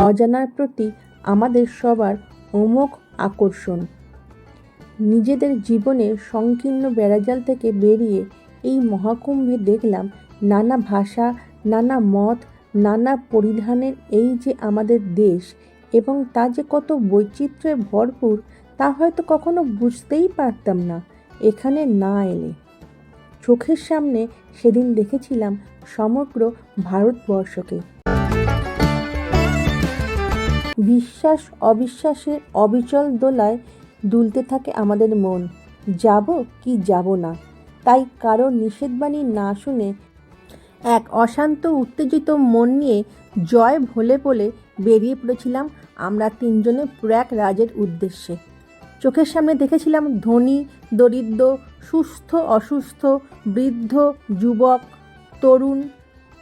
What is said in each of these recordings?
অজানার প্রতি আমাদের সবার অমোঘ আকর্ষণ। নিজেদের জীবনের সংকীর্ণ বেড়াজাল থেকে বেরিয়ে এই মহাকুম্ভে দেখলাম নানা ভাষা, নানা মত, নানা পরিধানের এই যে আমাদের দেশ, এবং তা যে কত বৈচিত্র্যে ভরপুর তা হয়তো কখনো বুঝতেই পারতাম না এখানে না এলে। চোখের সামনে সেদিন দেখেছিলাম সমগ্র ভারতবর্ষকে। বিশ্বাস অবিশ্বাসের অবিচল দোলায় দুলতে থাকে আমাদের মন, যাব কি যাব না। তাই কারো নিষেধবাণী না শুনে এক অশান্ত উত্তেজিত মন নিয়ে জয় ভোলে বলে বেরিয়ে পড়েছিলাম আমরা তিনজনে প্রয়াগরাজের উদ্দেশ্যে। চোখের সামনে দেখেছিলাম ধনী দরিদ্র, সুস্থ অসুস্থ, বৃদ্ধ যুবক, তরুণ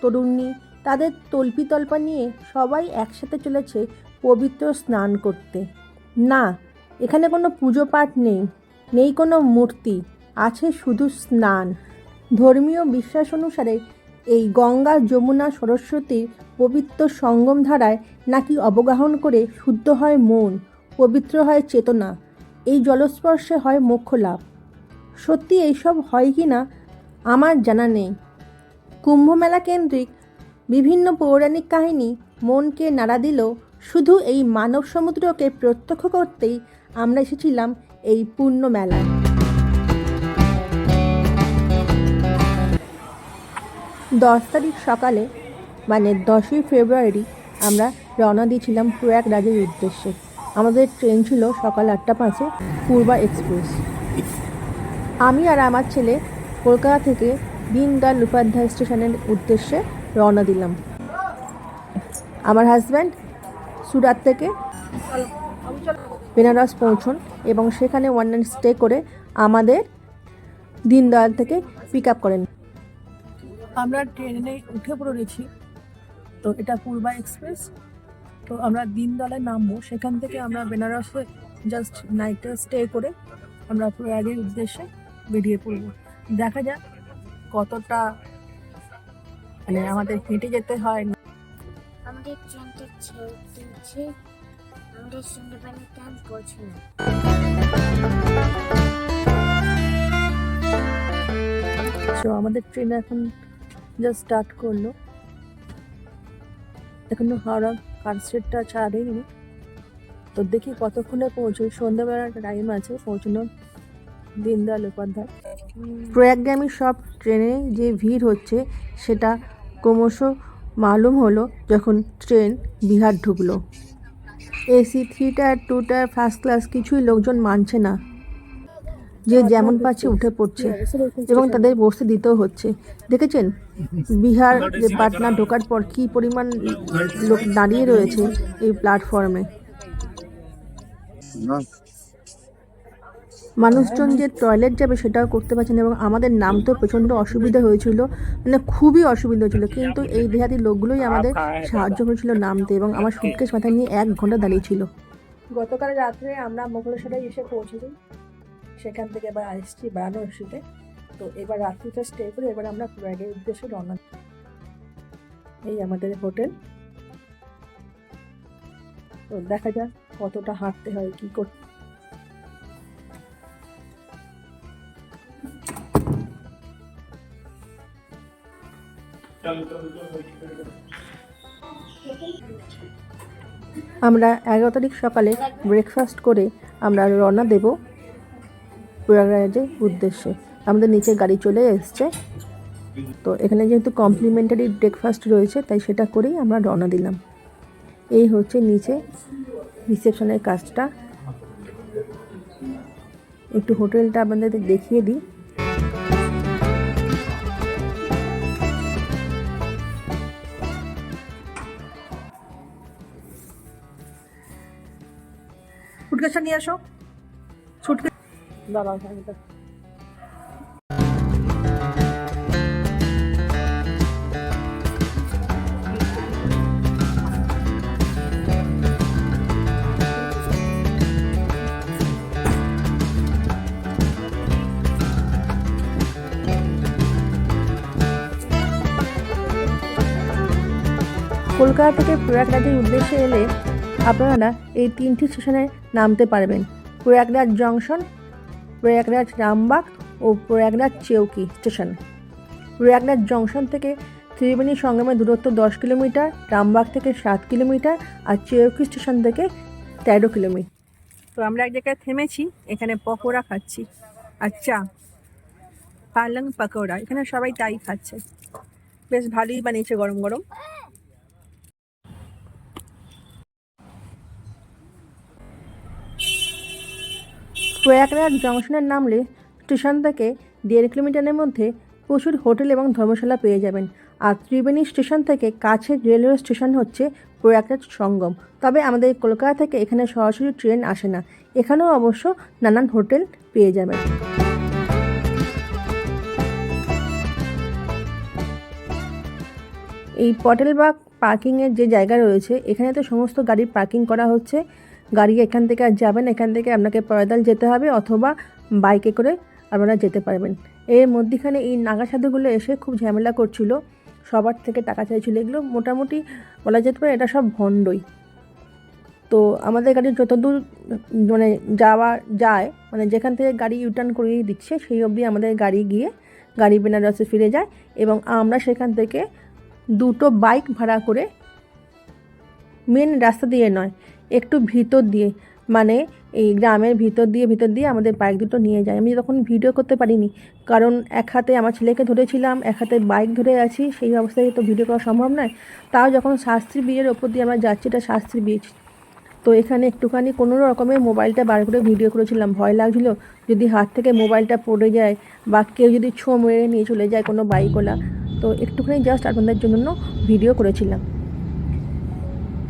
তরুণী, তাদের তল্পিতল্পা নিয়ে সবাই একসাথে চলেছে পবিত্র স্নান করতে। না, এখানে কোনো পুজো পাঠ নেই, নেই কোনো মূর্তি, আছে শুধু স্নান। ধর্মীয় বিশ্বাস অনুসারে এই গঙ্গা, যমুনা, সরস্বতীর পবিত্র সঙ্গম ধারায় নাকি অবগাহন করে শুদ্ধ হয় মন, পবিত্র হয় চেতনা, এই জলস্পর্শে হয় মোক্ষ লাভ। সত্যি এইসব হয় কি না আমার জানা নেই। কুম্ভমেলা কেন্দ্রিক বিভিন্ন পৌরাণিক কাহিনী মনকে নাড়া দিলেও শুধু এই মানব সমুদ্রকে প্রত্যক্ষ করতেই আমরা এসেছিলাম এই পূর্ণ মেলায়। 10 তারিখ সকালে মানে 10ই ফেব্রুয়ারি আমরা রওনা দিয়েছিলাম প্রয়াগরাজের উদ্দেশ্যে। আমাদের ট্রেন ছিল সকাল 8টা 5-এ, পূর্বা এক্সপ্রেস। আমি আর আমার ছেলে কলকাতা থেকে দীনদয়াল উপাধ্যায় স্টেশনের উদ্দেশ্যে রওনা দিলাম। আমার হাজব্যান্ড সুরাত থেকে বেনারস পৌঁছন এবং সেখানে 1 নাইট স্টে করে আমাদের দীনদয়াল থেকে পিক আপ করেন। আমরা ট্রেনে উঠে পড়েছি, তো এটা পূর্বা এক্সপ্রেস। তো আমরা দীনদয়ালে নামবো, সেখান থেকে আমরা বেনারসে জাস্ট নাইটে স্টে করে আমরা প্রয়াগের উদ্দেশ্যে বেরিয়ে পড়ব। দেখা যাক কতটা মানে আমাদের হেঁটে যেতে হয়। আমাদের ট্রেনটা ছেড়ে দিয়েছে, আমাদের সুন্দরবনে ট্রেন পৌঁছে না। তো আমাদের ট্রেন এখন জাস্ট স্টার্ট করলো, এখনো হাওড়া কারশেডটা ছাড়েনি। তো দেখি কতক্ষণে পৌঁছোই, সন্ধ্যাবেলার টাইম আছে পৌঁছানোর দীনদয়াল উপাধ্যায়। প্রয়াগগামী সব ট্রেনে যে ভিড় হচ্ছে সেটা ক্রমশ মালুম হলো যখন ট্রেন বিহার ঢুকলো। AC 3 tyre 2 tyre first class কিছুই লোকজন মানছে না, যে যেমন পাচ্ছে উঠে পড়ছে এবং তাদের বসতে দিতেও হচ্ছে। দেখেছেন বিহার যে পাটনা ঢোকার পর কী পরিমাণ লোক দাঁড়িয়ে রয়েছে এই প্ল্যাটফর্মে। মানুষজন যে টয়লেট যাবে সেটাও করতে পারছে না এবং আমাদের নামতেও প্রচণ্ড অসুবিধা হয়েছিল, মানে খুবই অসুবিধা হয়েছিল। কিন্তু এই দেহাতি লোকগুলোই আমাদের সাহায্য করেছিল নামতে এবং আমার সুটকেস মাথায় নিয়ে 1 ঘন্টা দাঁড়িয়েছিল। গতকাল রাত্রে আমরা মোগলেশ্বরে এসে পৌঁছেছি, সেখান থেকে এবার আসছি বারাণসীতে। তো এবার রাত্রিটা স্টে করে এবার আমরা প্রয়াগের উদ্দেশ্যে রওনা। এই আমাদের হোটেল। তো দেখা যাক কতটা হাঁটতে হয়, কি করতে। আমরা 11 তারিখ সকালে ব্রেকফাস্ট করে আমরা রওনা দেব প্রয়াগরাজের উদ্দেশ্যে। আমাদের নিচে গাড়ি চলে এসছে, তো এখানে যেহেতু কমপ্লিমেন্টারি ব্রেকফাস্ট রয়েছে তাই সেটা করেই আমরা রওনা দিলাম। এই হচ্ছে নিচে রিসেপশনের কাজটা। একটু হোটেলটা আপনাদের দেখিয়ে দিই। সুটকেসটা নিয়ে আসো, সুটকেস দাঁড়াও। কলকাতা থেকে প্রয়াগরাজের উদ্দেশ্যে এলে আপনারা এই 3টি স্টেশনে নামতে পারবেন: প্রয়াগরাজ জংশন, প্রয়াগরাজ রামবাগ ও প্রয়াগরাজ চেউকি স্টেশন। প্রয়াগরাজ জংশন থেকে ত্রিবেণী সঙ্গমের দূরত্ব 10 কিলোমিটার, রামবাগ থেকে 7 কিলোমিটার আর চেউকি স্টেশন থেকে 13 কিলোমিটার। তো আমরা এক জায়গায় থেমেছি, এখানে পকোড়া খাচ্ছি আর চা, পালং পকোড়া। এখানে সবাই তাই খাচ্ছে, বেশ ভালোই বানিয়েছে গরম গরম। প্রয়াগরাজ জংশনের নামলে স্টেশন থেকে 1.5 কিলোমিটারের মধ্যে প্রচুর হোটেল এবং ধর্মশালা পেয়ে যাবেন। আর ত্রিবেণী স্টেশন থেকে কাছের রেলওয়ে স্টেশন হচ্ছে প্রয়াগরাজ সঙ্গম। তবে আমাদের কলকাতা থেকে এখানে সরাসরি ট্রেন আসে না, এখানেও অবশ্য নানান হোটেল পেয়ে যাবেন। এই পটেলবাগ পার্কিংয়ের যে জায়গা রয়েছে, এখানে তো সমস্ত গাড়ি পার্কিং করা হচ্ছে। গাড়ি এখান থেকে আর যাবেন, এখান থেকে আপনাকে পয়দল যেতে হবে অথবা বাইকে করে আপনারা যেতে পারবেন। এর মধ্যেখানে এই নাগা সাধুগুলো এসে খুব ঝামেলা করছিল, সবার থেকে টাকা চাইছিল। এগুলো মোটামুটি বলা যেতে পারে এটা সব ভণ্ডই। তো আমাদের গাড়ি যতদূর মানে যাওয়া যায়, মানে যেখান থেকে গাড়ি ইউটার্ন করিয়ে দিচ্ছে সেই অবধি আমাদের গাড়ি গিয়ে গাড়ি বেনারসে ফিরে যায় এবং আমরা সেখান থেকে 2টো বাইক ভাড়া করে মেন রাস্তা দিয়ে নয়, একটু ভিতর দিয়ে, মানে এই গ্রামের ভিতর দিয়ে আমাদের বাইক দুটো নিয়ে যায়। আমি তখন ভিডিও করতে পারিনি, কারণ এক হাতে আমার ছেলেকে ধরেছিলাম, এক হাতে বাইক ধরে আছি, সেই অবস্থায় তো ভিডিও করা সম্ভব নয়। তাও যখন শাস্ত্রী ব্রিজের ওপর দিয়ে আমরা যাচ্ছি, এটা শাস্ত্রী ব্রিজ, তো এখানে একটুখানি কোনো রকমের মোবাইলটা বার করে ভিডিও করেছিলাম। ভয় লাগছিল যদি হাত থেকে মোবাইলটা পড়ে যায় বা কেউ যদি ছো মেরে নিয়ে চলে যায় কোনো বাইকওয়ালা, তো একটুখানি জাস্ট আপনাদের জন্য ভিডিও করেছিলাম।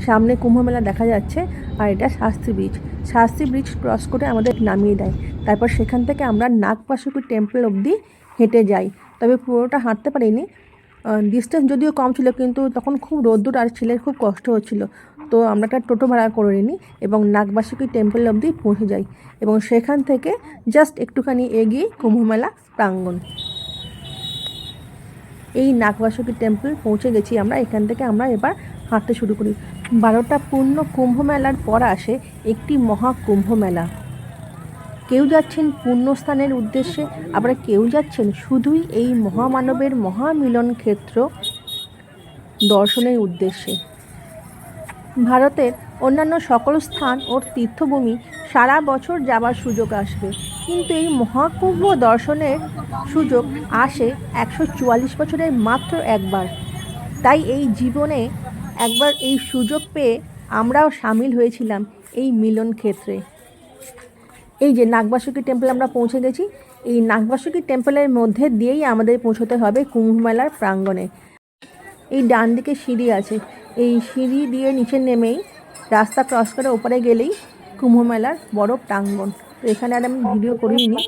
সামনে কুম্ভমেলা দেখা যাচ্ছে আর এটা Shastri bridge. Shastri bridge cross করে আমাদের নামিয়ে দেয়, তারপর সেখান থেকে আমরা নাগবাসুকী টেম্পল অবধি হেঁটে যাই। তবে পুরোটা হাঁটতে পারিনি, ডিস্টেন্স যদিও কম ছিল, কিন্তু তখন খুব রোদ্দুর আর ছেলের খুব কষ্ট হচ্ছিল। তো আমরা একটা টোটো ভাড়া করে নিই এবং নাগবাসুকী টেম্পল অবধি পৌঁছে যাই এবং সেখান থেকে জাস্ট একটুখানি এগিয়ে কুম্ভমেলা প্রাঙ্গণ। এই নাগবাসুকী টেম্পল পৌঁছে গেছি আমরা। এখান থেকে আমরা এবার হাঁটতে শুরু করি। 12টা পূর্ণ কুম্ভ মেলার পর আসে একটি মহাকুম্ভ মেলা। কেউ যাচ্ছেন পুণ্যস্থানের উদ্দেশ্যে, আবার কেউ যাচ্ছেন শুধুই এই মহামানবের মহামিলন ক্ষেত্র দর্শনের উদ্দেশ্যে। ভারতের অন্যান্য সকল স্থান ও তীর্থভূমি সারা বছর যাবার সুযোগ আসবে, কিন্তু এই মহাকুম্ভ দর্শনের সুযোগ আসে 144 বছরের মাত্র একবার। তাই এই জীবনে একবার এই সুযোগ পেয়ে আমরাও সামিল হয়েছিলাম এই মিলন ক্ষেত্রে। এই যে নাগবাসুকী টেম্পল আমরা পৌঁছে গেছি। এই নাগবাসুকী টেম্পলের মধ্যে দিয়েই আমাদের পৌঁছতে হবে কুম্ভমেলার প্রাঙ্গণে। এই ডান দিকে সিঁড়ি আছে, এই সিঁড়ি দিয়ে নিচে নেমেই রাস্তা ক্রস করে ওপারে গেলেই কুম্ভমেলার বড় প্রাঙ্গণ। তো এখানে আর আমি ভিডিও করিনি,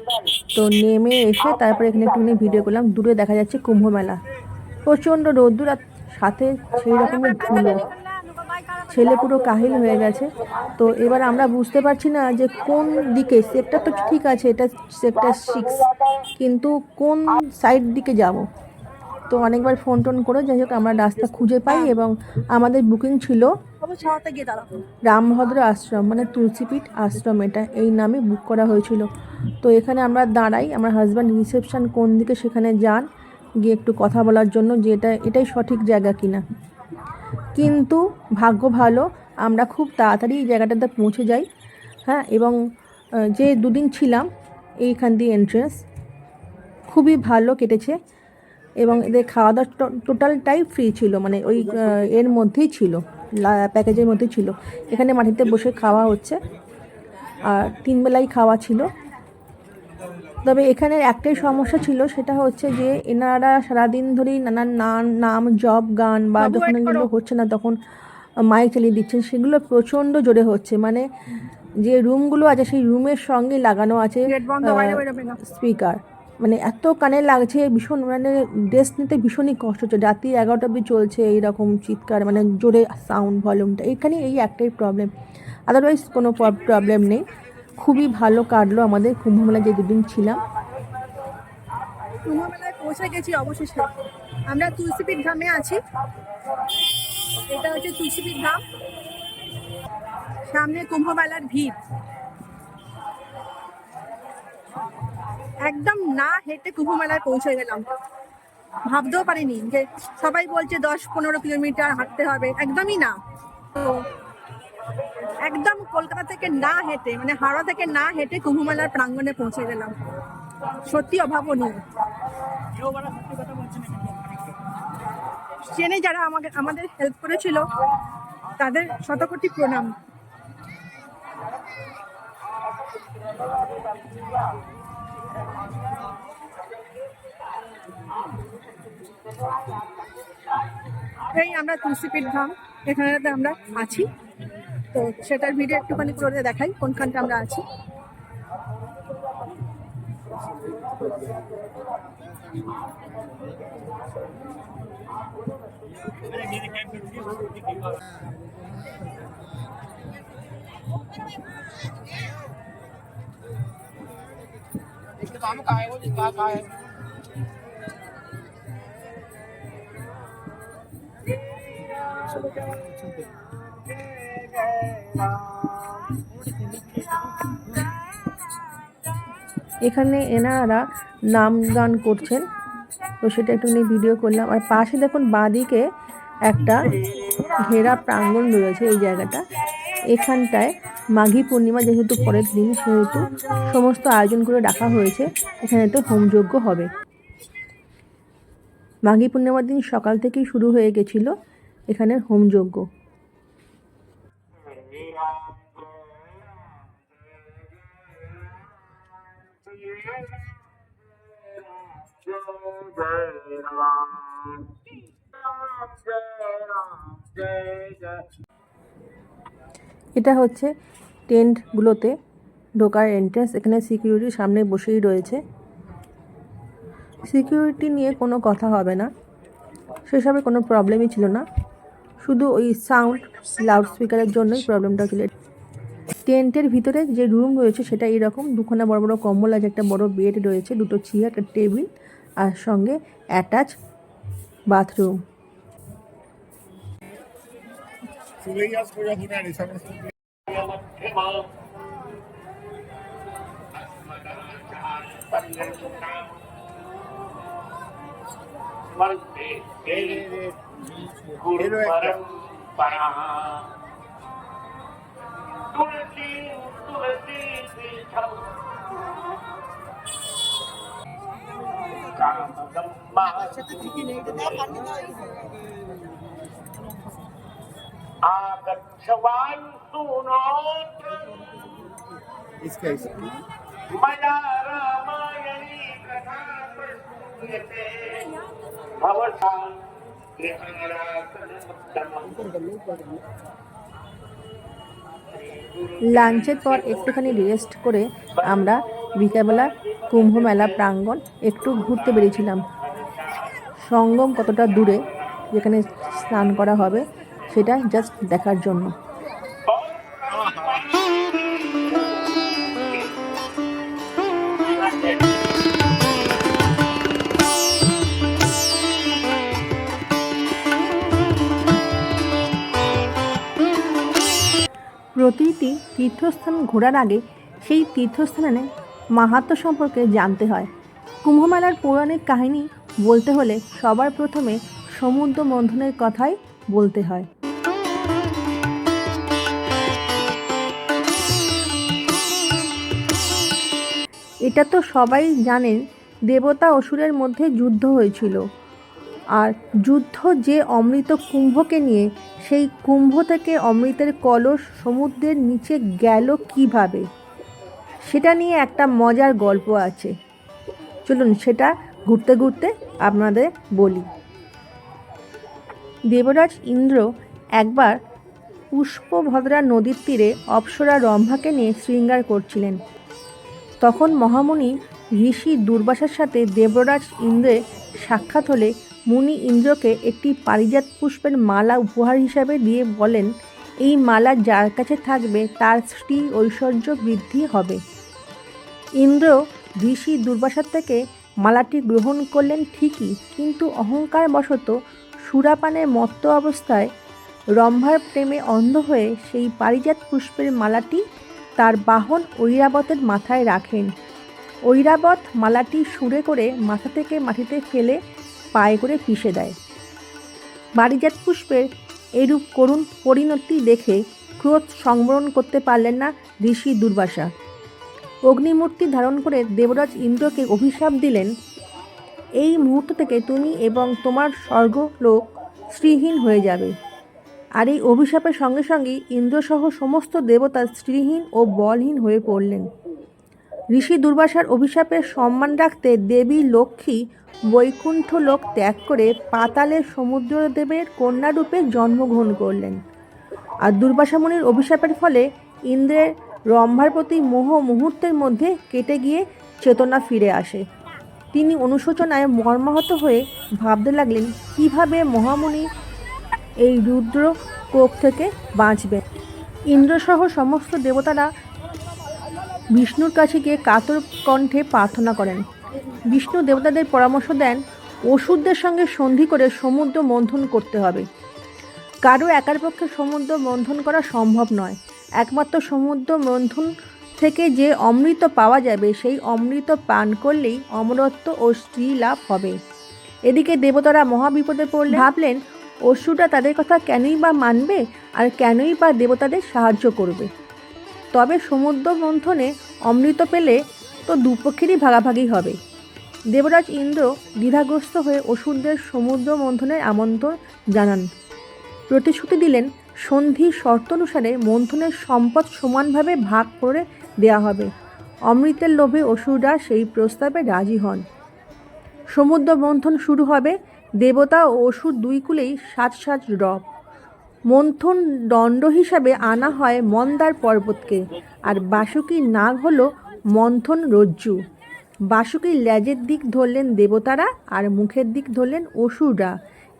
তো নেমে এসে তারপরে এখানে একটুখানি ভিডিও করলাম। দূরে দেখা যাচ্ছে কুম্ভমেলা, প্রচণ্ড রোদ্দুর আর সাথে সেই রকমের ধুলো, ছেলে পুরো কাহিল হয়ে গেছে। তো এবার আমরা বুঝতে পারছি না যে কোন দিকে, সেক্টর তো ঠিক আছে, এটা সেক্টর 6, কিন্তু কোন সাইড দিকে যাব। তো অনেকবার ফোন টোন করে যাই হোক আমরা রাস্তা খুঁজে পাই এবং আমাদের বুকিং ছিল রামভদ্র আশ্রম, মানে তুলসীপীঠ আশ্রম, এটা এই নামে বুক করা হয়েছিল। তো এখানে আমরা দাঁড়াই, আমার হাজব্যান্ড রিসেপশন কোন দিকে সেখানে যান গিয়ে একটু কথা বলার জন্য যে এটাই সঠিক জায়গা কিনা। কিন্তু ভাগ্য ভালো, আমরা খুব তাড়াতাড়ি এই জায়গাটাতে পৌঁছে যাই। হ্যাঁ, এবং যে 2 দিন ছিলাম এইখান দিয়ে এন্ট্রেন্স খুবই ভালো কেটেছে এবং এদের খাওয়া দাওয়া টোটালটাই ফ্রি ছিল, মানে ওই এর মধ্যেই ছিল, প্যাকেজের মধ্যেই ছিল। এখানে মাটিতে বসে খাওয়া হচ্ছে আর 3 বেলাই খাওয়া ছিল। তবে এখানে একটাই সমস্যা ছিল, সেটা হচ্ছে যে এনারা সারাদিন ধরেই নানান নাম জপ গান বা যখন এগুলো হচ্ছে না তখন মাইক চালিয়ে দিচ্ছেন, সেগুলো প্রচণ্ড জোরে হচ্ছে। মানে যে রুমগুলো আছে সেই রুমের সঙ্গে লাগানো আছে স্পিকার, মানে এত কানে লাগছে, ভীষণ মানে রেস্ট নিতে ভীষণই কষ্ট হচ্ছে। রাত্রি 11টা অবধি চলছে এইরকম চিৎকার, মানে জোরে সাউন্ড ভলিউমটা। এখানে এই একটাই প্রবলেম, আদারওয়াইজ কোনো প্রবলেম নেই। খুবই ভালো কাটলো আমাদের কুম্ভমেলায় যে 2 দিন ছিলাম। কুম্ভমেলায় পৌঁছে গেছি অবশেষে। আমরা তুলসীপীঠ ধামে আছি। এটা হচ্ছে তুলসীপীঠ ধাম, সামনে কুম্ভ মেলার ভিড়। একদম না হেঁটে কুম্ভ মেলায় পৌঁছে গেলাম, ভাবতেও পারিনি যে সবাই বলছে 10-15 কিলোমিটার হাঁটতে হবে, একদমই না। তো একদম কলকাতা থেকে না হেঁটে, মানে হাওড়া থেকে না হেঁটে কুম্ভ মেলার প্রাঙ্গণে পৌঁছে গেলাম, সত্যি অভাবনীয়। ট্রেনে যারা আমাদের হেল্প করেছিল তাদের শতকোটি প্রণাম। এই আমরা তুলসীপীঠ ধাম, এখানেতে আমরা আছি, তো সেটার ভিডিও একটুখানি করে দেখাই কোনখানটা আমরা আছি। এখানে এনারা নাম গান করছেন, তো সেটা একটুখানি ভিডিও করলাম। আর পাশে দেখুন বাঁদিকে একটা ঘেরা প্রাঙ্গণ রয়েছে। এই জায়গাটা, এখানটায় মাঘী পূর্ণিমা যেহেতু পরের দিন, সেহেতু সমস্ত আয়োজন করে রাখা হয়েছে। এখানেতে হোমযজ্ঞ হবে। মাঘী পূর্ণিমার দিন সকাল থেকেই শুরু হয়ে গেছিল এখানে হোমযজ্ঞ। এটা হচ্ছে টেন্টগুলোতে ঢোকার এন্ট্রান্স। এখানে সিকিউরিটি সামনে বসেই রয়েছে। সিকিউরিটি নিয়ে কোনো কথা হবে না, সেসবে কোনো প্রবলেমই ছিল না, শুধু ওই সাউন্ড লাউডস্পিকারের জন্যই প্রবলেমটা ছিল। টেন্টের ভিতরে যে রুম রয়েছে সেটা এরকম, দুখানা বড় বড় কম্বল আছে, একটা বড় বেড রয়েছে, দুটো চেয়ার, একটা টেবিল, আর সঙ্গে অ্যাটাচ বাথরুম। मया रामायणी कथा प्रस्तूयते भवता লাঞ্চের পর একটুখানি রেস্ট করে আমরা বিকালবেলা কুম্ভ মেলা প্রাঙ্গণ একটু ঘুরতে বেরিয়েছিলাম। সঙ্গম কতটা দূরে, যেখানে স্নান করা হবে, সেটা জাস্ট দেখার জন্য। প্রতিটি তীর্থস্থান ঘোরার আগে সেই তীর্থস্থানের মাহাত্ম্য সম্পর্কে জানতে হয়। কুম্ভমেলার পৌরাণিক কাহিনী বলতে হলে সবার প্রথমে সমুদ্র মন্থনের কথাই বলতে হয়। এটা তো সবাই জানেন, দেবতা অসুরের মধ্যে যুদ্ধ হয়েছিল, আর যুদ্ধ যে অমৃত কুম্ভকে নিয়ে, সেই কুম্ভ থেকে অমৃতের কলস সমুদ্রের নিচে গেল কিভাবে, সেটা নিয়ে একটা মজার গল্প আছে। চলুন সেটা ঘুরতে ঘুরতে আপনাদের বলি। দেবরাজ ইন্দ্র একবার পুষ্পভদ্রা নদীর তীরে অপ্সরা রম্ভাকে নিয়ে শৃঙ্গার করছিলেন। তখন মহামুনি ঋষি দুর্বাসার সাথে দেবরাজ ইন্দ্রের সাক্ষাৎ হলে মুনি ইন্দ্রকে একটি পারিজাত পুষ্পের মালা উপহার হিসাবে দিয়ে বলেন, এই মালা যার কাছে থাকবে তার শ্রী ঐশ্বর্য বৃদ্ধি হবে। ইন্দ্র ঋষি দুর্বাসার থেকে মালাটি গ্রহণ করলেন ঠিকই, কিন্তু অহংকারবশত সুরাপানে মত্ত অবস্থায় রম্ভার প্রেমে অন্ধ হয়ে সেই পারিজাত পুষ্পের মালাটি তার বাহন ঐরাবতের মাথায় রাখেন। ঐরাবত মালাটি সুরে করে মাথা থেকে মাটিতে ফেলে পায়ে করে পিষে দেয়। পারিজাত পুষ্পের এরূপ করুণ পরিণতি দেখে ক্রোধ সংবরণ করতে পারলেন না ঋষি দুর্বাসা। অগ্নিমূর্তি ধারণ করে দেবরাজ ইন্দ্রকে অভিশাপ দিলেন, এই মুহূর্ত থেকে তুমি এবং তোমার স্বর্গলোক শ্রীহীন হয়ে যাবে। আর এই অভিশাপের সঙ্গে সঙ্গে ইন্দ্রসহ সমস্ত দেবতা স্ত্রীহীন ও বলহীন হয়ে পড়লেন। ঋষি দুর্বাসার অভিশাপের সম্মান রাখতে দেবী লক্ষ্মী বৈকুণ্ঠ লোক ত্যাগ করে পাতালে সমুদ্রদেবের কন্যারূপে জন্মগ্রহণ করলেন। আর দুর্বাসা মুনির অভিশাপের ফলে ইন্দ্রের রম্ভার প্রতি মোহ মুহূর্তের মধ্যে কেটে গিয়ে চেতনা ফিরে আসে। তিনি অনুশোচনায় মর্মাহত হয়ে ভাবতে লাগলেন কিভাবে মহামুনি এই রুদ্র কোপ থেকে বাঁচবেন। ইন্দ্রসহ সমস্ত দেবতারা বিষ্ণুর কাছে গিয়ে কাতর কণ্ঠে প্রার্থনা করেন। বিষ্ণু দেবতাদের পরামর্শ দেন অসুরদের সঙ্গে সন্ধি করে সমুদ্র মন্থন করতে হবে। কারো একার পক্ষে সমুদ্র মন্থন করা সম্ভব নয়। একমাত্র সমুদ্র মন্থন থেকে যে অমৃত পাওয়া যাবে সেই অমৃত পান করলেই অমরত্ব ও স্ত্রী লাভ হবে। এদিকে দেবতারা মহাবিপদে পড়লে ভাবলেন অসুররা তাদের কথা কেনই বা মানবে আর কেনই বা দেবতাদের সাহায্য করবে। তবে সমুদ্র মন্থনে অমৃত পেলে তো দুপক্ষেরই ভাগাভাগি হবে। দেবরাজ ইন্দ্র দ্বিধাগ্রস্ত হয়ে অসুরদের সমুদ্র মন্থনের আমন্ত্রণ জানান। প্রতিশ্রুতি দিলেন সন্ধি শর্ত অনুসারে মন্থনের সম্পদ সমানভাবে ভাগ করে দেয়া হবে। অমৃতের লোভে অসুররা সেই প্রস্তাবে রাজি হন। সমুদ্র মন্থন শুরু হবে। দেবতা ও অসুর দুই কুলেই 7 রব। মন্থন দণ্ড হিসাবে আনা হয় মন্দার পর্বতকে, আর বাসুকীর নাগ হলো মন্থন রজ্জু। বাসুকীর লেজের দিক ধরলেন দেবতারা আর মুখের দিক ধরলেন অসুররা।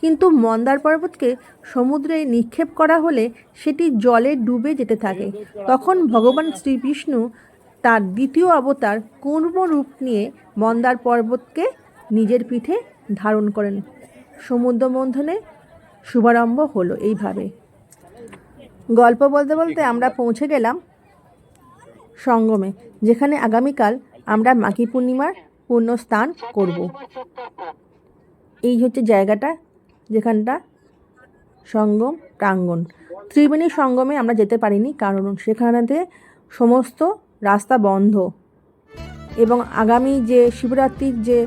কিন্তু মন্দার পর্বতকে সমুদ্রে নিক্ষেপ করা হলে সেটি জলে ডুবে যেতে থাকে। তখন ভগবান শ্রীবিষ্ণু তার দ্বিতীয় অবতার কূর্ম রূপ নিয়ে মন্দার পর্বতকে নিজের পিঠে ধারণ করেন। সমুদ্র মন্থনে শুভারম্ভ হলো এইভাবে। গল্প বলতে বলতে আমরা পৌঁছে গেলাম সঙ্গমে, যেখানে আগামীকাল আমরা মাঘী পূর্ণিমার পূর্ণ স্নান করব। এই হচ্ছে জায়গাটা, যেখানটা সঙ্গম প্রাঙ্গণ। ত্রিবেণী সঙ্গমে আমরা যেতে পারিনি, কারণ সেখানেতে সমস্ত রাস্তা বন্ধ। এবং আগামী যে শিবরাত্রির যে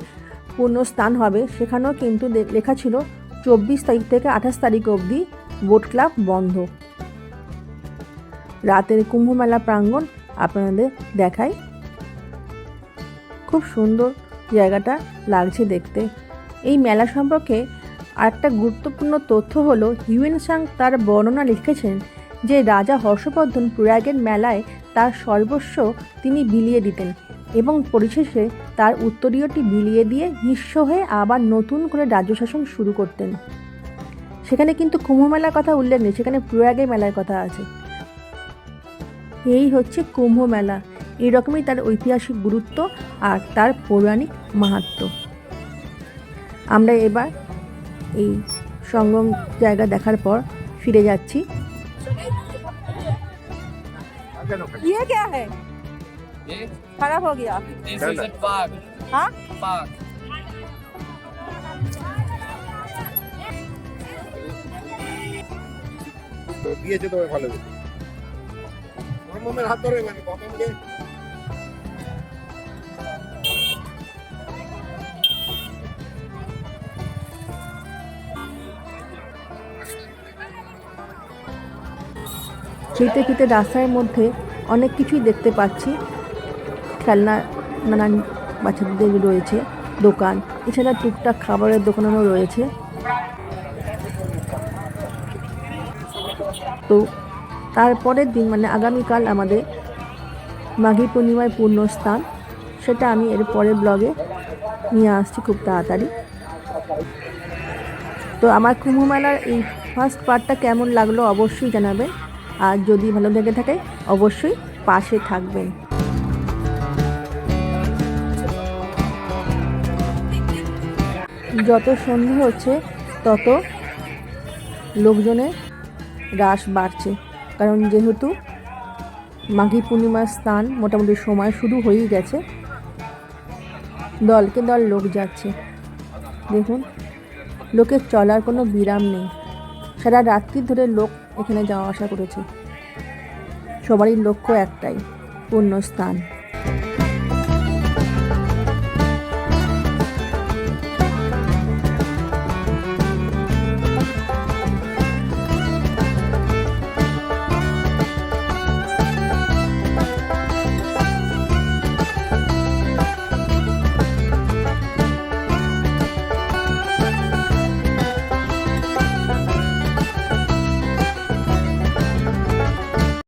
পূর্ণ স্নান হবে সেখানেও কিন্তু লেখা ছিল 24 তারিখ থেকে 28 তারিখ অবধি বোট ক্লাব বন্ধ। রাতের কুম্ভমেলা প্রাঙ্গণ আপনাদের দেখাই। খুব সুন্দর জায়গাটা লাগছে দেখতে। এই মেলা সম্পর্কে আরেকটা গুরুত্বপূর্ণ তথ্য হলো হিউয়েন সাং তার বর্ণনা লিখেছেন যে রাজা হর্ষবর্ধন প্রয়াগের মেলায় তার সর্বস্ব তিনি বিলিয়ে দিতেন এবং পরিশেষে তার উত্তরীয়টি বিলিয়ে দিয়ে নিঃস্ব হয়ে আবার নতুন করে রাজ্য শাসন শুরু করতেন। সেখানে কিন্তু কুম্ভ মেলার কথা উল্লেখ নেই, সেখানে প্রয়াগের মেলার কথা আছে। এই হচ্ছে কুম্ভ মেলা, এইরকমই তার ঐতিহাসিক গুরুত্ব আর তার পৌরাণিক মাহাত্ম্য। আমরা এবার এই সঙ্গম জায়গা দেখার পর ফিরে যাচ্ছি। ये क्या है? खराब हो गया। This is a park. हाँ? Park. দিয়েছে তবে ভালো হবে। মামার হাত ধরে মানে বাবাকে খেতে খেতে রাস্তার মধ্যে অনেক কিছুই দেখতে পাচ্ছি। খেলনা নানান বাচ্চাদের রয়েছে দোকান, এছাড়া টুকটাক খাবারের দোকানও রয়েছে। তো তারপরের দিন মানে আগামীকাল আমাদের মাঘী পূর্ণিমার পূর্ণ স্থান, সেটা আমি এর পরের ব্লগে নিয়ে আসছি খুব তাড়াতাড়ি। তো আমার কুম্ভ মেলার এই ফার্স্ট পার্টটা কেমন লাগলো অবশ্যই জানাবেন, আর যদি ভালো লেগে থাকে অবশ্যই পাশে থাকবেন। যত সন্ধে হচ্ছে তত লোকজনের রাশ বাড়ছে, কারণ যেহেতু মাঘী পূর্ণিমার স্নান মোটামুটি সময় শুরু হয়েই গেছে। দলকে দল লোক যাচ্ছে, দেখুন লোকের চলার কোনো বিরাম নেই। সারা রাত্রি ধরে লোক এখানে যাওয়া আসা করেছে। সবারই লক্ষ্য একটাই, পুণ্যস্থান।